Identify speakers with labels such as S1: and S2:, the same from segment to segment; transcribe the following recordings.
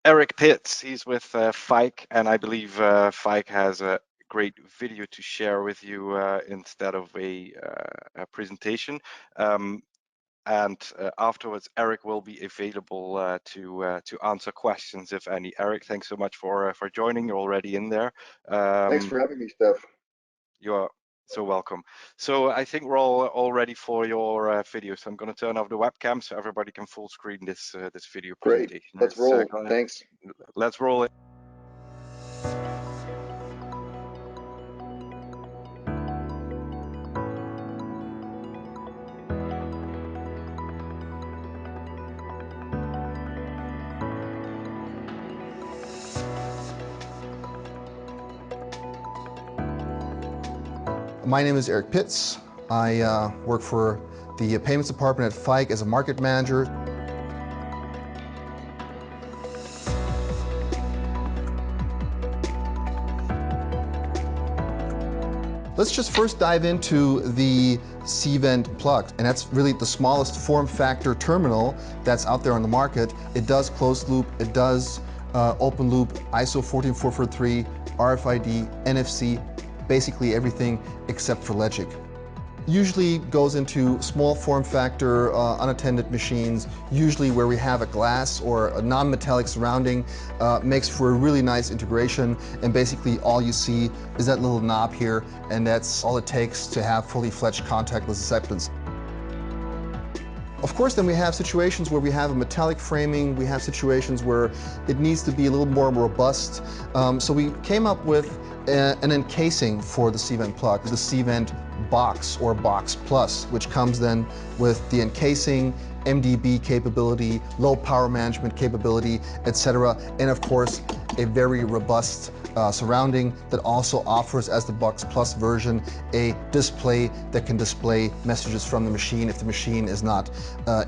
S1: Eric Pitts. He's with FEIG, and I believe FEIG has a great video to share with you instead of a presentation. And afterwards, Eric will be available to answer questions, if any. Eric, thanks so much for joining. You're already in there.
S2: Thanks
S1: Um,
S2: for having me, Steph.
S1: you are so welcome. So I think we're all ready for your video. So I'm going to turn off the webcam so everybody can full screen this video
S2: Great.
S1: presentation.
S2: Let's roll. Thanks.
S1: Let's roll it.
S3: My name is Eric Pitts. I work for the payments department at FEIG as a market manager. Let's just first dive into the C-Vent plug, and that's really the smallest form factor terminal that's out there on the market. It does closed loop, it does open loop, ISO 14443, RFID, NFC, basically everything except for logic. Usually goes into small form factor unattended machines, usually where we have a glass or a non-metallic surrounding, makes for a really nice integration, and basically all you see is that little knob here, and that's all it takes to have fully fledged contactless acceptance. Of course, then we have situations where we have a metallic framing, we have situations where it needs to be a little more robust. So we came up with an encasing for the C-Vent plug, the C-Vent box or box plus, which comes then with the encasing, MDB capability, low power management capability, etc. And of course, a very robust surrounding that also offers, as the Box Plus version, a display that can display messages from the machine if the machine is not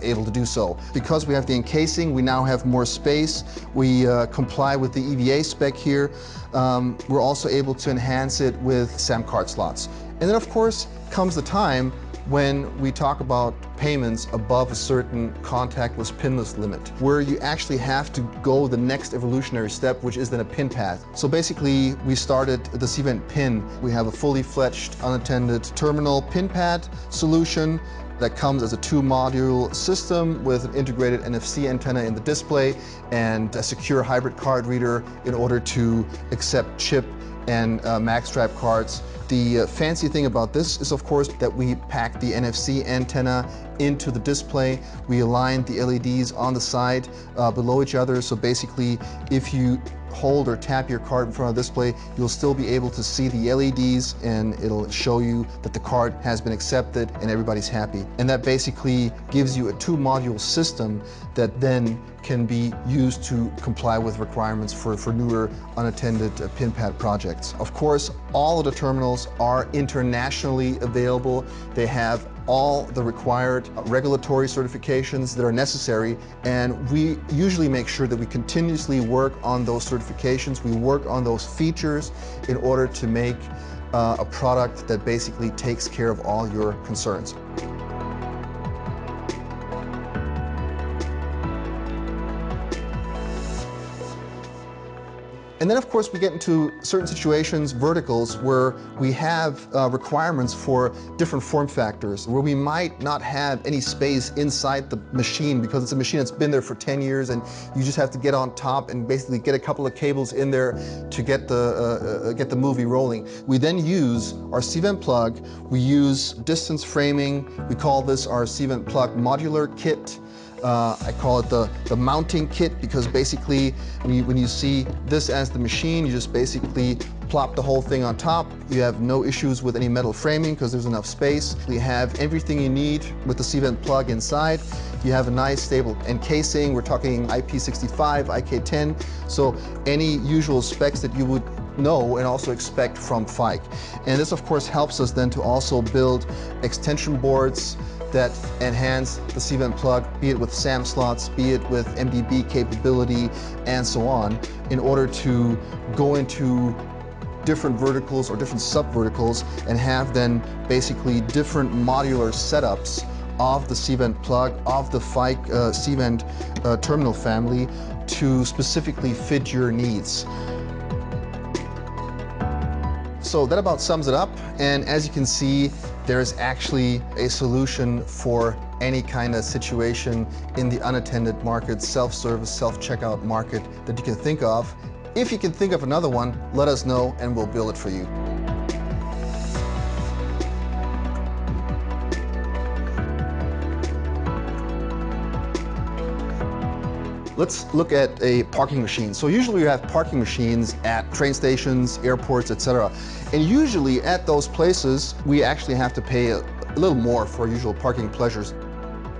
S3: able to do so. Because we have the encasing, we now have more space. We comply with the EVA spec here. We're also able to enhance it with SAM card slots. And then of course comes the time when we talk about payments above a certain contactless pinless limit, where you actually have to go the next evolutionary step, which is then a pin pad. So basically, we started the C-Vent pin. We have a fully fledged unattended terminal pin pad solution that comes as a 2-module system with an integrated NFC antenna in the display and a secure hybrid card reader in order to accept chip and magstripe cards. The fancy thing about this is, of course, that we pack the NFC antenna into the display. We align the LEDs on the side below each other, so basically if you hold or tap your card in front of the display, you'll still be able to see the LEDs, and it'll show you that the card has been accepted and everybody's happy. And that basically gives you a 2-module system that then can be used to comply with requirements for newer unattended pin pad projects. Of course, all of the terminals are internationally available. They have all the required regulatory certifications that are necessary, and we usually make sure that we continuously work on those certifications. We work on those features in order to make a product that basically takes care of all your concerns. And then of course we get into certain situations, verticals, where we have requirements for different form factors, where we might not have any space inside the machine because it's a machine that's been there for 10 years and you just have to get on top and basically get a couple of cables in there to get the movie rolling. We then use our C-Vent plug, we use distance framing, we call this our C-Vent plug modular kit. I call it the mounting kit because basically when you see this as the machine, you just basically plop the whole thing on top. You have no issues with any metal framing because there's enough space. You have everything you need with the C-Vent plug inside. You have a nice stable encasing. We're talking IP65, IK10, so any usual specs that you would know and also expect from FEIG. And this of course helps us then to also build extension boards that enhance the C-Vent plug, be it with SAM slots, be it with MDB capability, and so on, in order to go into different verticals or different sub-verticals and have then basically different modular setups of the C-Vent plug, of the FEIG C-Vent terminal family to specifically fit your needs. So that about sums it up, and as you can see, there's actually a solution for any kind of situation in the unattended market, self-service, self-checkout market that you can think of. If you can think of another one, let us know and we'll build it for you. Let's look at a parking machine. So usually you have parking machines at train stations, airports, etc. And usually at those places, we actually have to pay a little more for usual parking pleasures.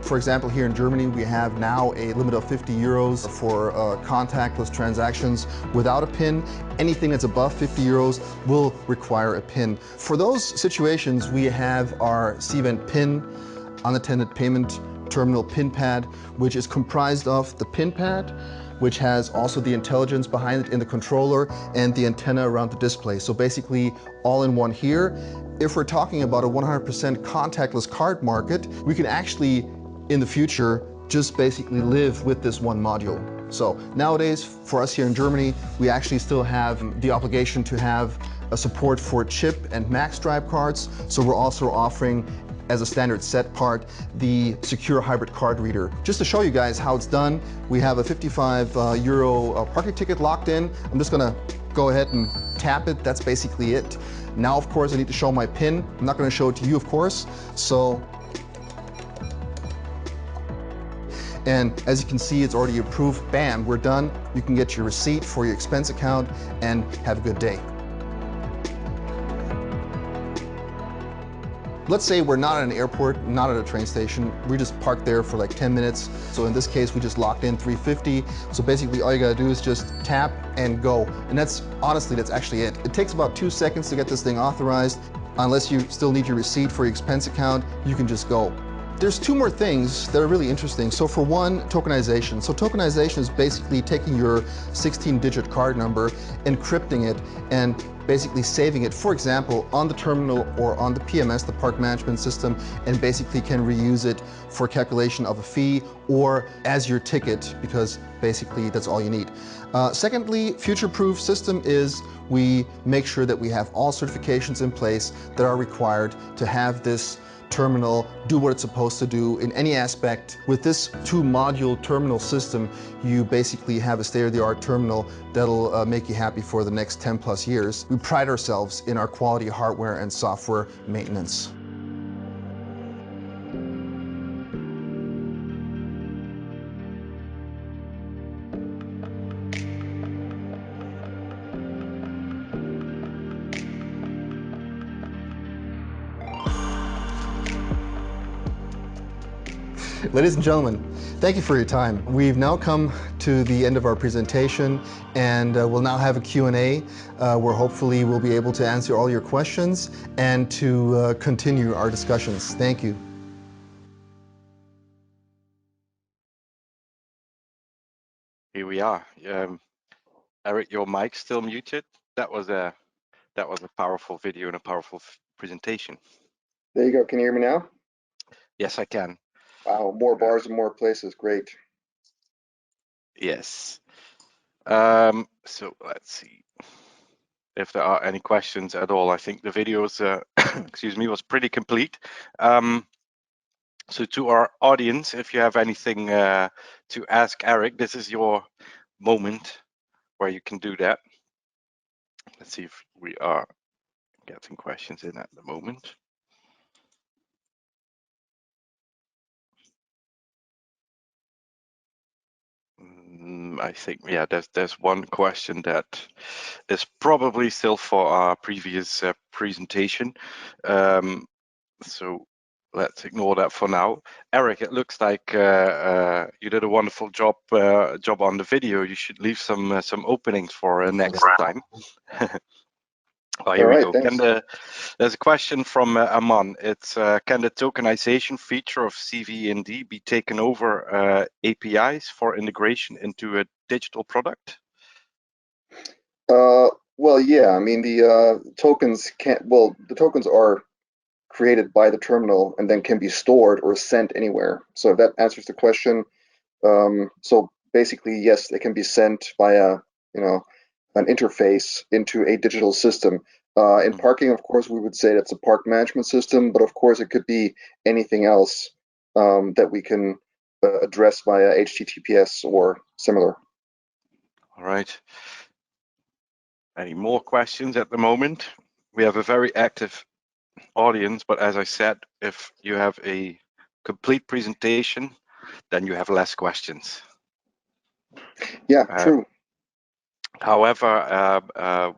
S3: For example, here in Germany, we have now a limit of 50 euros for contactless transactions without a PIN. Anything that's above 50 euros will require a PIN. For those situations, we have our C-Vent PIN, unattended payment terminal PIN pad, which is comprised of the PIN pad, which has also the intelligence behind it in the controller and the antenna around the display. So basically all in one here. If we're talking about a 100% contactless card market, we can actually in the future just basically live with this one module. So nowadays for us here in Germany, we actually still have the obligation to have a support for chip and MaxDrive cards. So we're also offering as a standard set part the secure hybrid card reader. Just to show you guys how it's done, we have a 55 euro parking ticket locked in. I'm just gonna go ahead and tap it. That's basically it. Now of course I need to show my PIN. I'm not gonna show it to you of course. So, and as you can see, it's already approved. Bam, we're done. You can get your receipt for your expense account and have a good day. Let's say we're not at an airport, not at a train station. We just parked there for like 10 minutes. So in this case, we just locked in 350. So basically all you gotta do is just tap and go. And that's, honestly, that's actually it. It takes about 2 seconds to get this thing authorized. Unless you still need your receipt for your expense account, you can just go. There's two more things that are really interesting. So for one, tokenization. So tokenization is basically taking your 16-digit card number, encrypting it, and basically saving it, for example, on the terminal or on the PMS, the park management system, and basically can reuse it for calculation of a fee or as your ticket, because basically that's all you need. Secondly, future-proof system is we make sure that we have all certifications in place that are required to have this terminal do what it's supposed to do in any aspect. With this 2-module terminal system, you basically have a state-of-the-art terminal that'll make you happy for the next 10+ years. We pride ourselves in our quality hardware and software maintenance. Ladies and gentlemen, thank you for your time. We've now come to the end of our presentation, and we'll now have a Q&A where hopefully we'll be able to answer all your questions and to continue our discussions. Thank you.
S1: Here we are. Eric, your mic's still muted. That was a powerful video and a powerful presentation.
S2: There you go. Can you hear me now?
S1: Yes, I can.
S2: Wow, more bars and more places. Great.
S1: Yes. So let's see if there are any questions at all. I think the video was, excuse me, was pretty complete. So to our audience, if you have anything to ask Eric, this is your moment where you can do that. Let's see if we are getting questions in at the moment. I think, yeah, there's one question that is probably still for our previous presentation. So let's ignore that for now. Eric, it looks like you did a wonderful job on the video. You should leave some openings for next time. Oh, here we go. There's a question from Aman. It's can the tokenization feature of CVND be taken over APIs for integration into a digital product?
S2: Well, yeah. I mean, the tokens can't. Well, the tokens are created by the terminal and then can be stored or sent anywhere. So if that answers the question, so basically, yes, they can be sent via, an interface into a digital system. In parking, of course, we would say that's a park management system, but of course, it could be anything else that we can address via HTTPS or similar.
S1: All right. Any more questions at the moment? We have a very active audience, but as I said, if you have a complete presentation, then you have less questions.
S2: Yeah, true.
S1: However,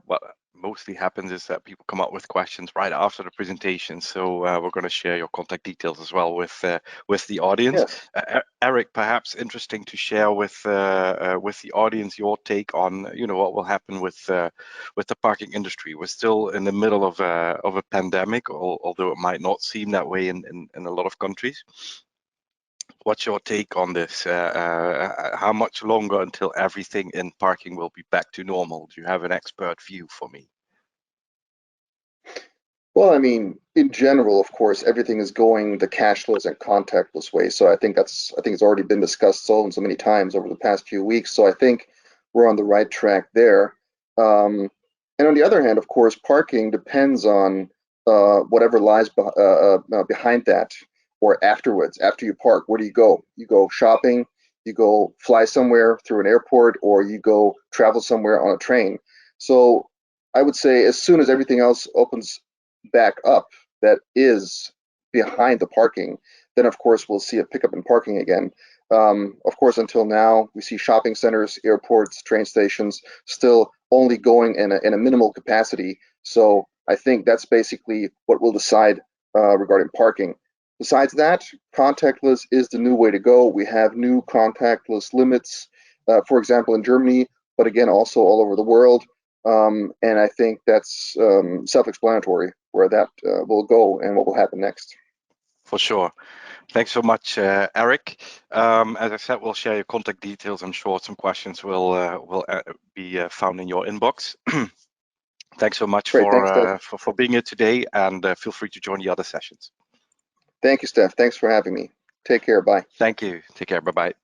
S1: what mostly happens is that people come up with questions right after the presentation. So we're going to share your contact details as well with the audience.
S2: Yes.
S1: Eric, perhaps interesting to share with the audience your take on what will happen with the parking industry. We're still in the middle of a pandemic, although it might not seem that way in a lot of countries. What's your take on this? How much longer until everything in parking will be back to normal? Do you have an expert view for me?
S2: Well, I mean, in general, of course, everything is going the cashless and contactless way. So I think it's already been discussed so many times over the past few weeks. So I think we're on the right track there. And on the other hand, of course, parking depends on whatever lies behind that or afterwards. After you park, where do you go? You go shopping, you go fly somewhere through an airport, or you go travel somewhere on a train. So I would say as soon as everything else opens back up that is behind the parking, then of course we'll see a pickup in parking again. Of course, until now, we see shopping centers, airports, train stations still only going in a minimal capacity. So I think that's basically what we'll decide regarding parking. Besides that, contactless is the new way to go. We have new contactless limits, for example, in Germany, but again, also all over the world. And I think that's self-explanatory where that will go and what will happen next.
S1: For sure. Thanks so much, Eric. As I said, we'll share your contact details. I'm sure some questions will be found in your inbox. Thanks so much
S2: Great, thanks,
S1: for being here today, and feel free to join the other sessions.
S2: Thank you, Steph. Thanks for having me. Take care. Bye.
S1: Thank you. Take care. Bye-bye.